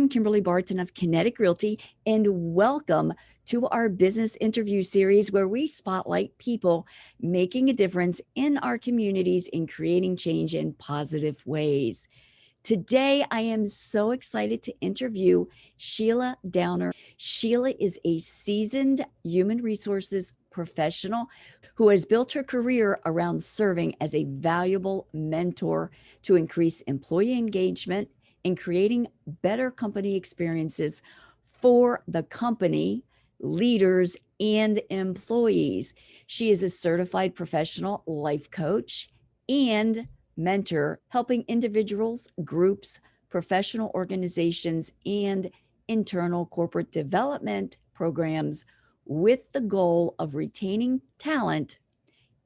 I'm Kimberly Barton of Kinetic Realty, and welcome to our business interview series where we spotlight people making a difference in our communities and creating change in positive ways. Today, I am so excited to interview Sheila Downer. Sheila is a seasoned human resources professional who has built her career around serving as a valuable mentor to increase employee engagement and creating better company experiences for the company, leaders, and employees. She is a certified professional life coach and mentor, helping individuals, groups, professional organizations, and internal corporate development programs with the goal of retaining talent.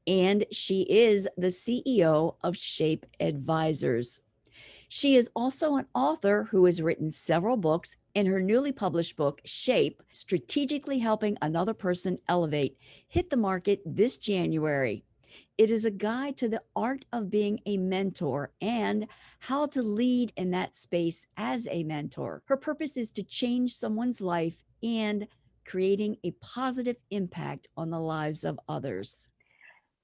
And she is the CEO of Shape Advisors. She is also an author who has written several books. In her newly published book, Shape, Strategically Helping Another Person Elevate, hit the market this January. It is a guide to the art of being a mentor and how to lead in that space as a mentor. Her purpose is to change someone's life and creating a positive impact on the lives of others.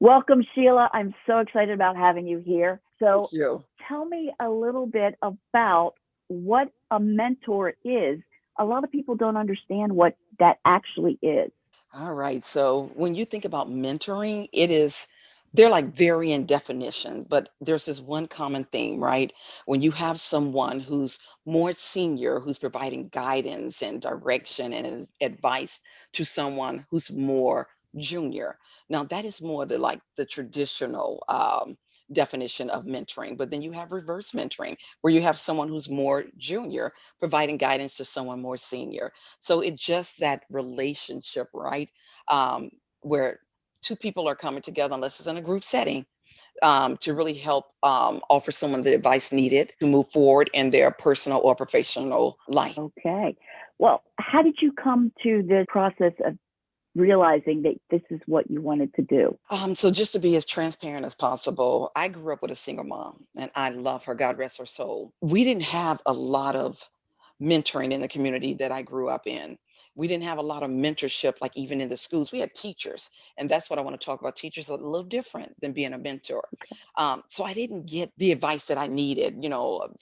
Welcome, Sheila. I'm so excited about having you here. So, Thank you. tell me a little bit about what a mentor is. A lot of people don't understand what that actually is. All right. So when you think about mentoring, they're like varying definition, but there's this one common theme, right? When you have someone who's more senior, who's providing guidance and direction and advice to someone who's more junior. Now that is more the traditional definition of mentoring, but then you have reverse mentoring, where you have someone who's more junior providing guidance to someone more senior. So it's just that relationship, right? Where two people are coming together, unless it's in a group setting, to really help offer someone the advice needed to move forward in their personal or professional life. Okay. Well, how did you come to the process of realizing that this is what you wanted to do? So just to be as transparent as possible, I grew up with a single mom and I love her, God rest her soul. We didn't have a lot of mentoring in the community that I grew up in. We didn't have a lot of mentorship, like even in the schools. We had teachers, and that's what I want to talk about. Teachers are a little different than being a mentor. So I didn't get the advice that I needed.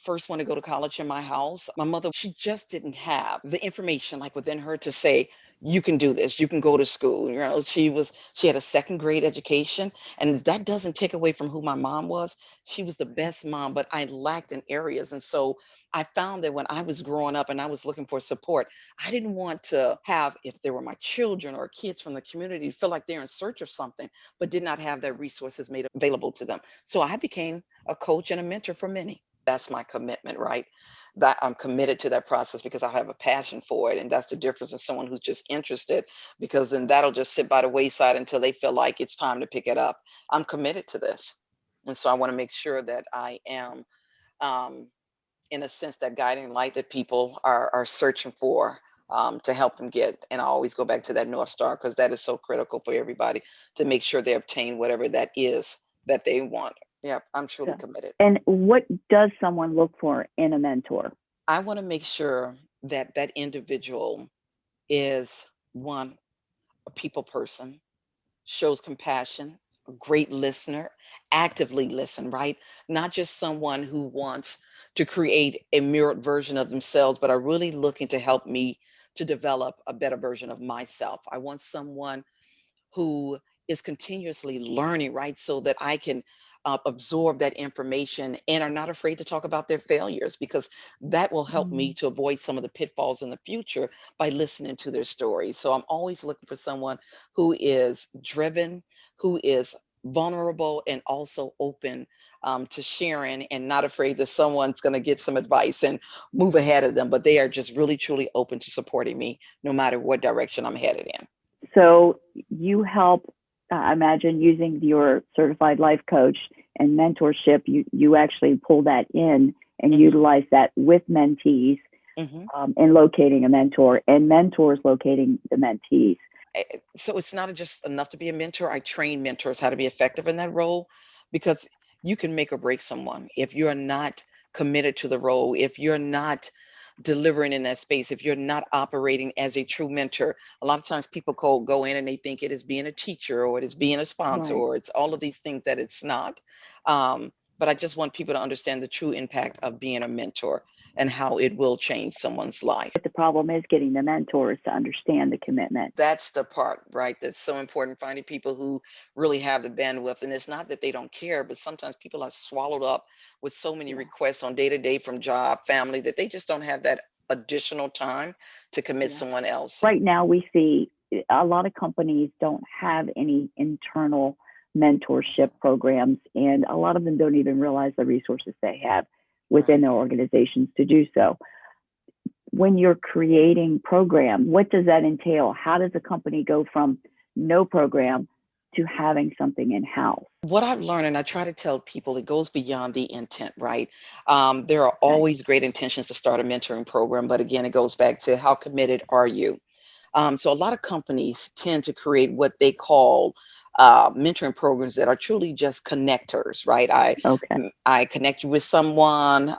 First one to go to college in my house, my mother, she just didn't have the information like within her to say, you can do this, you can go to school. She had a second grade education, and that doesn't take away from who my mom was. She was the best mom, but I lacked in areas. And so I found that when I was growing up and I was looking for support, I didn't want to have, if they were my children or kids from the community, feel like they're in search of something, but did not have their resources made available to them. So I became a coach and a mentor for many. That's my commitment, right? That I'm committed to that process because I have a passion for it. And that's the difference in someone who's just interested, because then that'll just sit by the wayside until they feel like it's time to pick it up. I'm committed to this. And so I want to make sure that I am um, in a sense that guiding light that people are searching for, to help them get. And I always go back to that North Star because that is so critical for everybody to make sure they obtain whatever that is that they want. Yeah, I'm truly Yeah. committed. And what does someone look for in a mentor? I want to make sure that that individual is one, a people person, shows compassion, a great listener, actively listen, right? Not just someone who wants to create a mirrored version of themselves, but are really looking to help me to develop a better version of myself. I want someone who is continuously learning, right? So that I can absorb that information and are not afraid to talk about their failures, because that will help me Mm. to avoid some of the pitfalls in the future by listening to their stories. So I'm always looking for someone who is driven, who is vulnerable, and also open to sharing, and not afraid that someone's going to get some advice and move ahead of them, but they are just really truly open to supporting me no matter what direction I'm headed in. So you help, I imagine, using your certified life coach and mentorship, you actually pull that in and Hmm. utilize that with mentees Hmm. in locating a mentor and mentors locating the mentees. So it's not just enough to be a mentor. I train mentors how to be effective in that role, because you can make or break someone if you're not committed to the role, if you're not delivering in that space, if you're not operating as a true mentor, a lot of times people go in and they think it is being a teacher or it is being a sponsor Right. or it's all of these things that it's not. But I just want people to understand the true impact of being a mentor and how it will change someone's life. But the problem is getting the mentors to understand the commitment. That's the part, right? That's so important. Finding people who really have the bandwidth. And it's not that they don't care, but sometimes people are swallowed up with so many Yeah. requests on day to day from job, family, that they just don't have that additional time to commit Yeah. someone else. Right now, we see a lot of companies don't have any internal mentorship programs, and a lot of them don't even realize the resources they have within Right. their organizations to do so. When you're creating program, what does that entail? How does a company go from no program to having something in house? What I've learned, and I try to tell people, it goes beyond the intent, right? There are Okay. always great intentions to start a mentoring program, but again, it goes back to how committed are you? So a lot of companies tend to create what they call mentoring programs that are truly just connectors, right? Okay. I connect you with someone.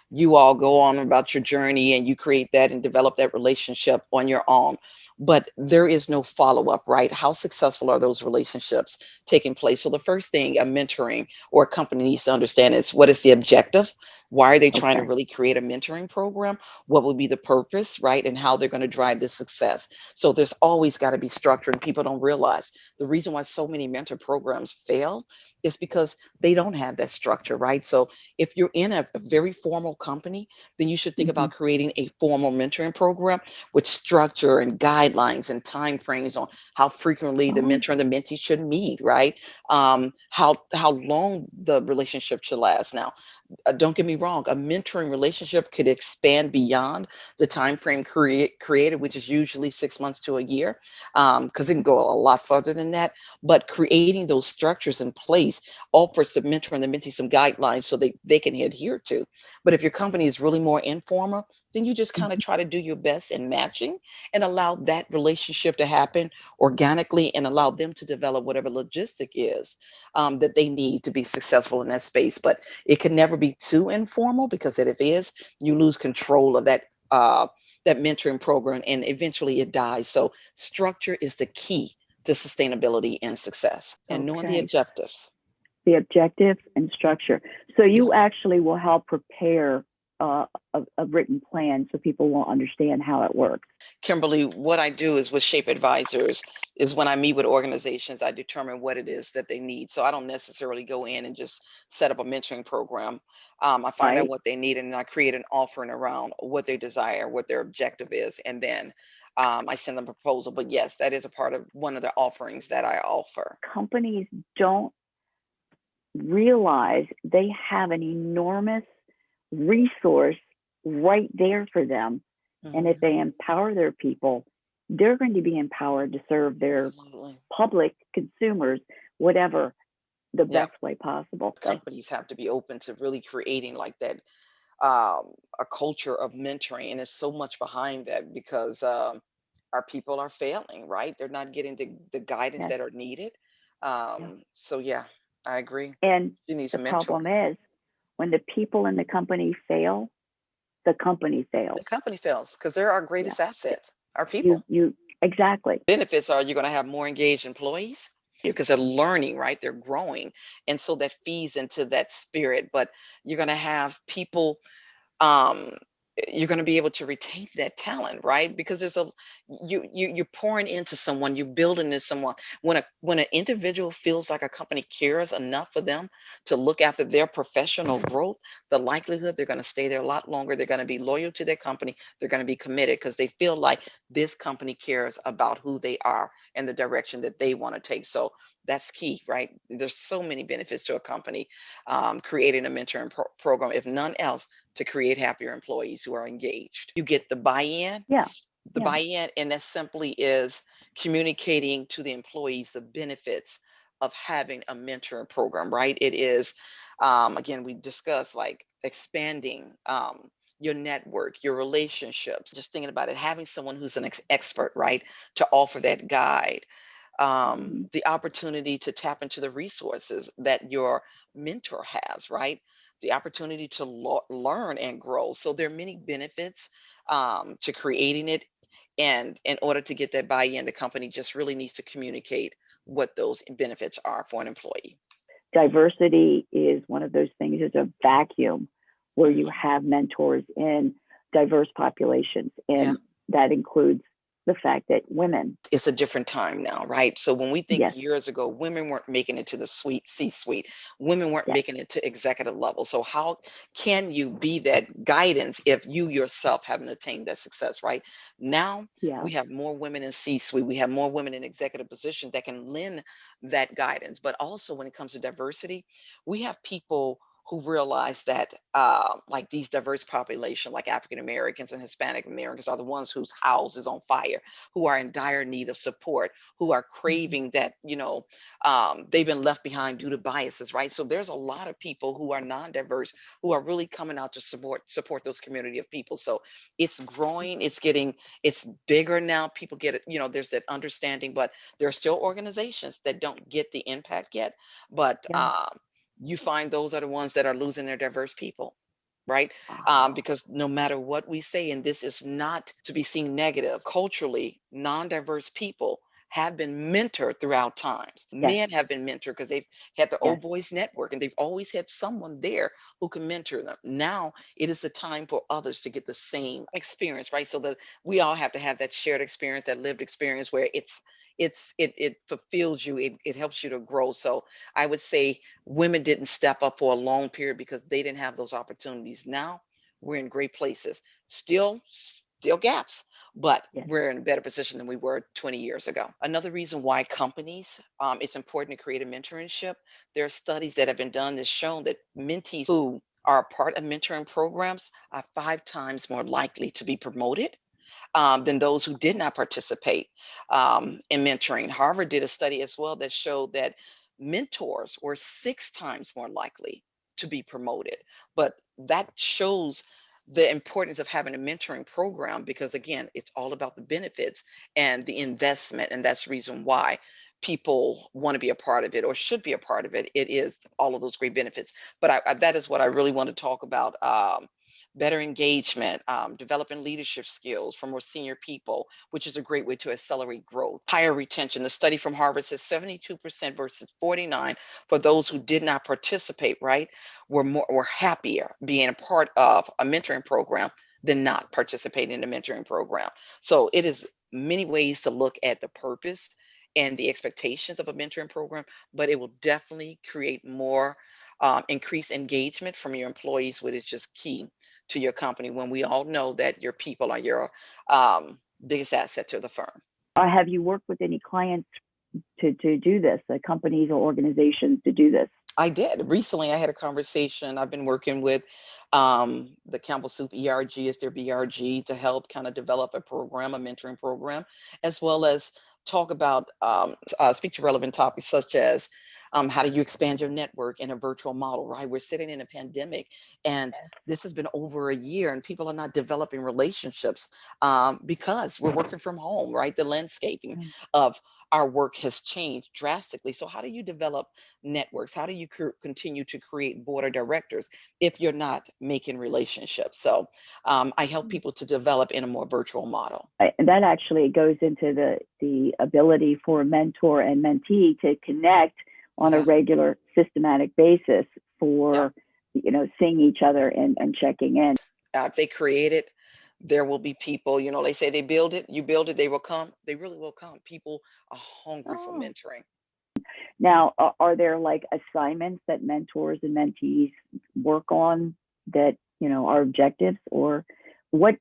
You all go on about your journey, and you create that and develop that relationship on your own. But there is no follow up, right? How successful are those relationships taking place? So the first thing a mentoring or a company needs to understand is, what is the objective? Why are they trying to Okay. really create a mentoring program? What will be the purpose, right? And how they're going to drive this success. So there's always got to be structure, and people don't realize the reason why so many mentor programs fail is because they don't have that structure, right? So if you're in a very formal company, then you should think Hmm. about creating a formal mentoring program with structure and guidelines and time frames on how frequently the Oh, mentor and the mentee should meet, right? How long the relationship should last. Now, don't get me wrong, a mentoring relationship could expand beyond the time frame created, which is usually 6 months to a year, because it can go a lot further than that. But creating those structures in place offers the mentor and the mentee some guidelines so they can adhere to. But if your company is really more informal, then you just kind of mhm. try to do your best in matching and allow that relationship to happen organically and allow them to develop whatever logistic is that they need to be successful in that space. But it can never be too informal, because if it is, you lose control of that mentoring program, and eventually it dies. So structure is the key to sustainability and success, and knowing the Okay. objectives. The objective and structure. So Yeah. you actually will help prepare a written plan so people will understand how it works. Kimberly, what I do is with Shape Advisors is when I meet with organizations, I determine what it is that they need. So I don't necessarily go in and just set up a mentoring program. I find out Right. what they need, and I create an offering around what they desire, what their objective is, and then I send them a proposal. But yes, that is a part of one of the offerings that I offer. Companies don't realize they have an enormous resource right there for them. And if Mhm. they empower their people, they're going to be empowered to serve their Absolutely. public consumers, whatever the Yeah. best way possible. Companies have to be open to really creating like that, a culture of mentoring, and there's so much behind that because our people are failing, right? They're not getting the guidance Yes. that are needed. Yeah. So yeah, I agree. And She needs the a mentor. problem is when the people in the company fail, the company The fails. company fails because they're our Yeah. greatest assets, our people. You exactly. Benefits are, you're going to have more engaged employees because they're learning, right? They're growing, and so that feeds into that spirit. But you're going to have people, um you're going to be able to retain that talent, right? Because you're pouring into someone, you're building into someone. When an individual feels like a company cares enough for them to look after their professional growth, the likelihood they're going to stay there a lot longer. They're going to be loyal to their company. They're going to be committed because they feel like this company cares about who they are and the direction that they want to take. So that's key, right? There's so many benefits to a company creating a mentoring program, if none else, to create happier employees who are engaged. You get Yeah. the Yeah. buy-in, and that simply is communicating to the employees the benefits of having a mentor program, right? It is, again, we discussed like expanding your network, your relationships, just thinking about it, having someone who's an expert, right, to offer that guide, Mhm. the opportunity to tap into the resources that your mentor has, right? the opportunity to learn and grow. So there are many benefits to creating it. And in order to get that buy-in, the company just really needs to communicate what those benefits are for an employee. Diversity is one of those things, is a vacuum where you Mhm. have mentors in diverse populations. Yeah. And that includes the fact that women, It's a different time now, right? So when we think yes, years ago, women weren't making it to the suite, C-suite. Women weren't yes, making it to executive level. So how can you be that guidance if you yourself haven't attained that success, right? Now yeah, we have more women in C-suite. We have more women in executive positions that can lend that guidance. But also when it comes to diversity, we have people who realize that like these diverse population, like African Americans and Hispanic Americans, are the ones whose house is on fire, who are in dire need of support, who are mhm, craving that, they've been left behind due to biases, right? So there's a lot of people who are non-diverse who are really coming out to support those community of people. So it's growing, it's bigger now. People get it, there's that understanding, but there are still organizations that don't get the impact yet. But yeah. you find those are the ones that are losing their diverse people, right? Wow. Because no matter what we say, and this is not to be seen negative, culturally, non-diverse people have been mentored throughout times. Yes, Men have been mentored because they've had the yes, old boys network and they've always had someone there who can mentor them. Now it is the time for others to get the same experience, right? So that we all have to have that shared experience, that lived experience where it fulfills you, it helps you to grow. So I would say women didn't step up for a long period because they didn't have those opportunities. Now we're in great places. Still gaps, but yes. we're in a better position than we were 20 years ago. Another reason why companies, it's important to create a mentorship. There are studies that have been done that shown that mentees who are a part of mentoring programs are 5 times more likely to be promoted than those who did not participate in mentoring. Harvard did a study as well that showed that mentors were 6 times more likely to be promoted. But that shows the importance of having a mentoring program because, again, it's all about the benefits and the investment. And that's the reason why people want to be a part of it or should be a part of it. It is all of those great benefits. But that is what I really want to talk about. Better engagement, developing leadership skills for more senior people, which is a great way to accelerate growth. Higher retention. The study from Harvard says 72% versus 49 for those who did not participate, right? Were happier being a part of a mentoring program than not participating in a mentoring program. So it is many ways to look at the purpose and the expectations of a mentoring program, but it will definitely create more increased engagement from your employees, which is just key to your company when we all know that your people are your biggest asset to the firm. Have you worked with any clients to do this, companies or organizations to do this? I did. Recently, I had a conversation. I've been working with the Campbell Soup ERG as their BRG to help kind of develop a program, a mentoring program, as well as talk about speak to relevant topics such as how do you expand your network in a virtual model, right? We're sitting in a pandemic and this has been over a year and people are not developing relationships because we're working from home, right? The landscaping Mm. of our work has changed drastically. So how do you develop networks? How do you continue to create board of directors if you're not making relationships? So I help people to develop in a more virtual model. And that actually goes into the ability for a mentor and mentee to connect on a Yeah, regular, systematic basis yeah. for seeing each other and checking in. If they create it, there will be people, they say they build it, you build it, they will come. They really will come. People are hungry for Oh. mentoring. Now, are there like assignments that mentors and mentees work on that are objectives, or what?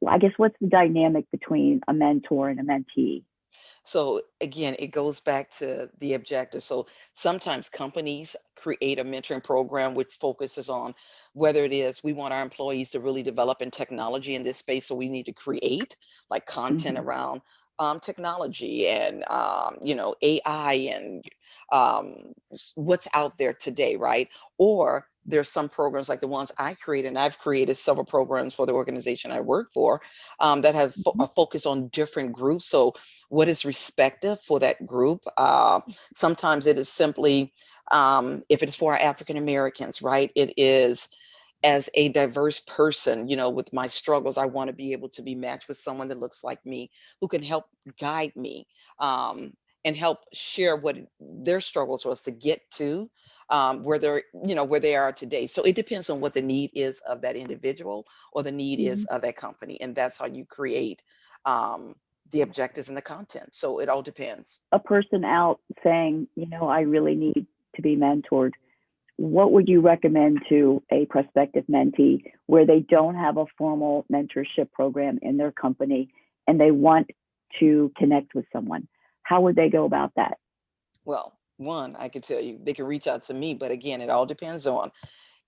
I guess what's the dynamic between a mentor and a mentee? So again, it goes back to the objective. So sometimes companies create a mentoring program which focuses on whether it is we want our employees to really develop in technology in this space. So we need to create like content Hmm. around technology and AI and what's out there today, right? Or there's some programs like the ones I created, and I've created several programs for the organization I work for, that have Mhm. a focus on different groups. So, what is respective for that group? Sometimes it is simply, if it's for our African Americans, right? It is as a diverse person, with my struggles, I want to be able to be matched with someone that looks like me, who can help guide me, um, and help share what their struggles was to get to, where they are today. So it depends on what the need is of that individual or the need is Mhm. of that company, and that's how you create, um, the objectives and the content. So it all depends. A person out saying, I really need to be mentored, what would you recommend to a prospective mentee where they don't have a formal mentorship program in their company and they want to connect with someone? How would they go about that? Well, one, I can tell you, they can reach out to me, but again, it all depends on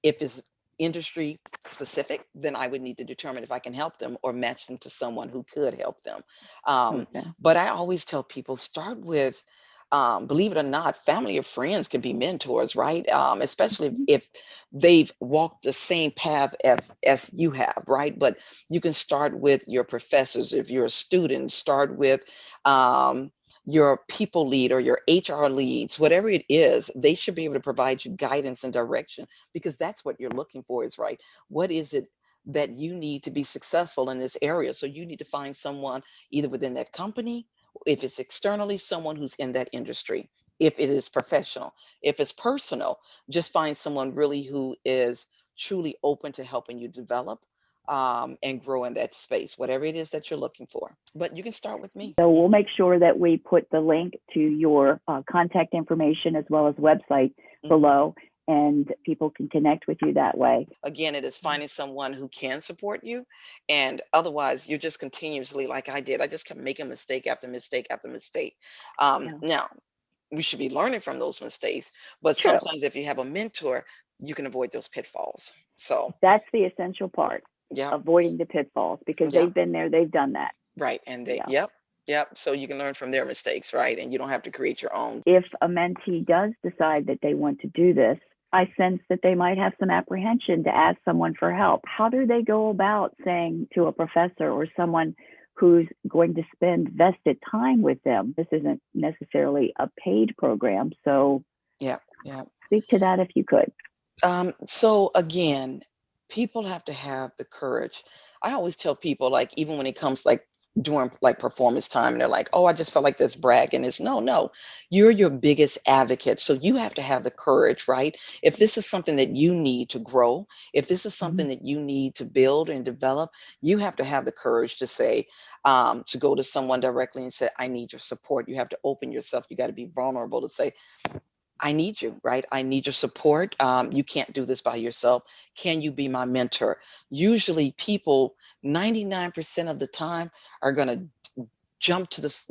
if it's industry specific, then I would need to determine if I can help them or match them to someone who could help them. Um, Okay. but I always tell people start with, believe it or not, family or friends can be mentors, right? Especially Mhm. if they've walked the same path as you have, right? But you can start with your professors. If you're a student, start with, um, your people lead or your HR leads, whatever it is, they should be able to provide you guidance and direction, because that's what you're looking for, is right. What is it that you need to be successful in this area? So you need to find someone either within that company, if it's externally, someone who's in that industry. If it is professional, if it's personal, just find someone really who is truly open to helping you develop, and grow in that space, whatever it is that you're looking for. But you can start with me. So we'll make sure that we put the link to your contact information as well as website Mhm. below, and people can connect with you that way. Again, it is finding someone who can support you, and otherwise you're just continuously, like I did, I just kept making mistake after mistake after mistake. Yeah. Now we should be learning from those mistakes, but True. sometimes if you have a mentor, you can avoid those pitfalls. So That's the essential part, yeah, avoiding the pitfalls, because yeah, they've been there, they've done that. right, and they, Yeah. yep, yep, so you can learn from their mistakes, right, and you don't have to create your own. If a mentee does decide that they want to do this, I sense that they might have some apprehension to ask someone for help. How do they go about saying to a professor or someone who's going to spend vested time with them? This isn't necessarily a paid program, so Yeah, yeah. speak to that if you could. So again, people have to have the courage. I always tell people, like, even when it comes like during like performance time, and they're like, "Oh, I just felt like this bragging." Is no, no. You're your biggest advocate, so you have to have the courage, right? If this is something that you need to grow, if this is Mhm. something that you need to build and develop, you have to have the courage to say, to go to someone directly and say, "I need your support." You have to open yourself. You got to be vulnerable to say, I need you, right? I need your support. You can't do this by yourself. Can you be my mentor? Usually, people 99% of the time are going to jump to this,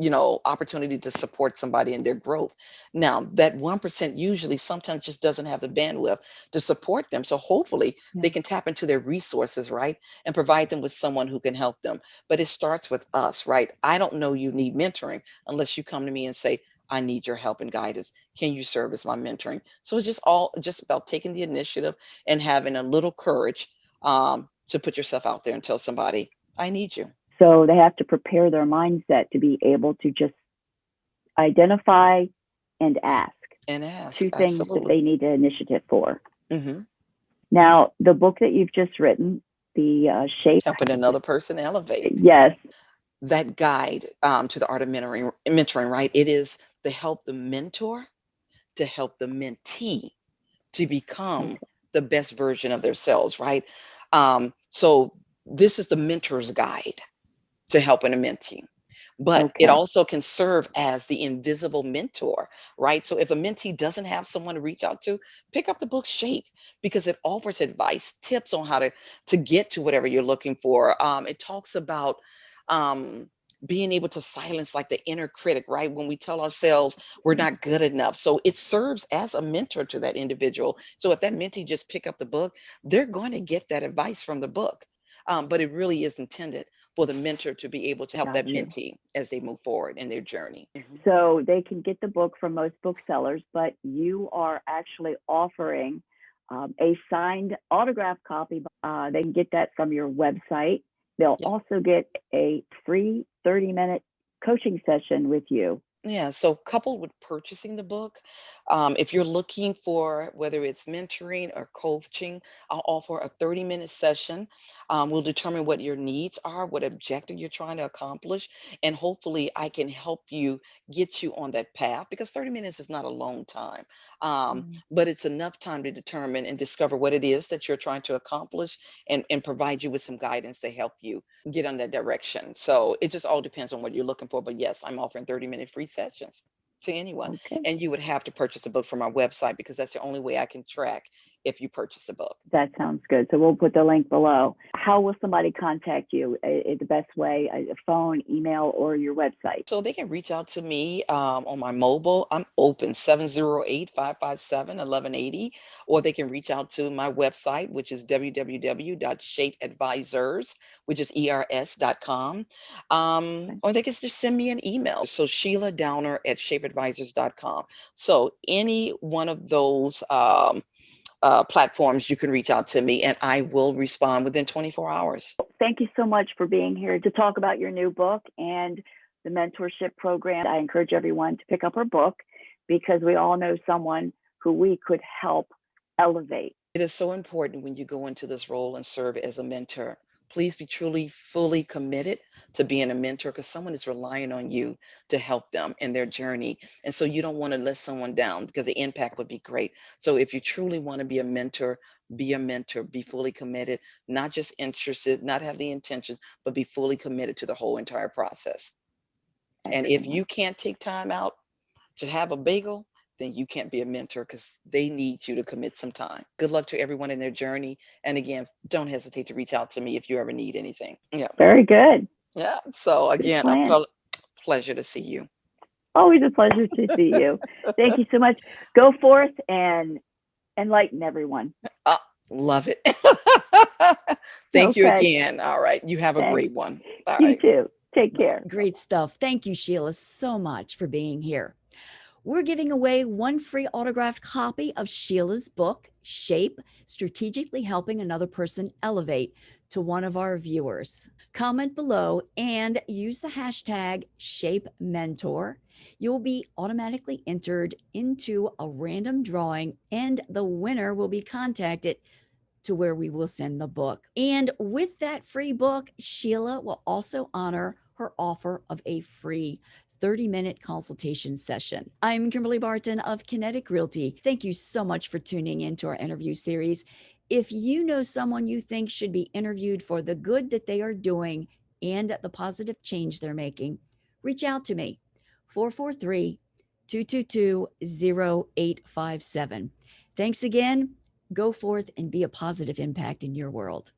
opportunity to support somebody in their growth. Now, that 1% usually sometimes just doesn't have the bandwidth to support them. So hopefully they Yeah. can tap into their resources, right? And provide them with someone who can help them. But it starts with us, right? I don't know you need mentoring unless you come to me and say, I need your help and guidance. Can you serve as my mentoring? So it's just about taking the initiative and having a little courage, to put yourself out there and tell somebody, I need you. So they have to prepare their mindset to be able to just identify and ask, And ask, two things that absolutely. they need the initiative for. Hmm. Now, the book that you've just written, the shape, Helping another person elevate. yes, That guide, to the art of mentoring, right? It is to help the mentor, to help the mentee to become the best version of themselves, right? So this is the mentor's guide to helping a mentee. But it okay, also can serve as the invisible mentor, right? So if a mentee doesn't have someone to reach out to, pick up the book Shape, because it offers advice, tips on how to get to whatever you're looking for. It talks about, um, being able to silence like the inner critic, right? When we tell ourselves we're not good enough. So it serves as a mentor to that individual. So if that mentee just pick up the book, they're going to get that advice from the book. But it really is intended for the mentor to be able to help got that you. mentee as they move forward in their journey. Mhm. So they can get the book from most booksellers, but you are actually offering a signed autograph copy. They can get that from your website. They'll Yeah. also get a free 30-minute coaching session with you. Yeah, so coupled with purchasing the book, if you're looking for whether it's mentoring or coaching, I'll offer a 30-minute session. We'll determine what your needs are, what objective you're trying to accomplish, and hopefully I can help you get you on that path because 30 minutes is not a long time, Mm. but it's enough time to determine and discover what it is that you're trying to accomplish and provide you with some guidance to help you get on that direction. So it just all depends on what you're looking for. But yes, I'm offering 30-minute free sessions to anyone. Okay. And you would have to purchase the book from our website because that's the only way I can track if you purchase the book. That sounds good. So we'll put the link below. How will somebody contact you? The best way, a phone, email, or your website? So they can reach out to me on my mobile. I'm open 708-557-1180, or they can reach out to my website, which is www.shapeadvisors, which is ers.com. Or they can just send me an email. So Sheila Downer at shapeadvisors.com. So any one of those platforms, you can reach out to me and I will respond within 24 hours. Thank you so much for being here to talk about your new book and the mentorship program. I encourage everyone to pick up her book because we all know someone who we could help elevate. It is so important when you go into this role and serve as a mentor. Please be truly, fully committed to being a mentor because someone is relying on you to help them in their journey. And so you don't want to let someone down because the impact would be great. So if you truly want to be a mentor, be fully committed, not just interested, not have the intention, but be fully committed to the whole entire process. And if Excellent. you can't take time out to have a bagel, then you can't be a mentor because they need you to commit some time. Good luck to everyone in their journey. And again, don't hesitate to reach out to me if you ever need anything. Yeah. Very good. Yeah. So Good again, plan. pleasure to see you. Always a pleasure to see you. Thank you so much. Go forth and enlighten everyone. Uh, Love it. Thank you Okay. again. All right. You have a Thanks. great one. All You right. too. Take Bye. care. Great stuff. Thank you, Sheila, so much for being here. We're giving away one free autographed copy of Sheila's book, Shape, Strategically Helping Another Person Elevate, to one of our viewers. Comment below and use the hashtag ShapeMentor. You'll be automatically entered into a random drawing, and the winner will be contacted to where we will send the book. And with that free book, Sheila will also honor her offer of a free 30-minute consultation session. I'm Kimberly Barton of Kinetic Realty. Thank you so much for tuning into our interview series. If you know someone you think should be interviewed for the good that they are doing and the positive change they're making, reach out to me, 443-222-0857. Thanks again. Go forth and be a positive impact in your world.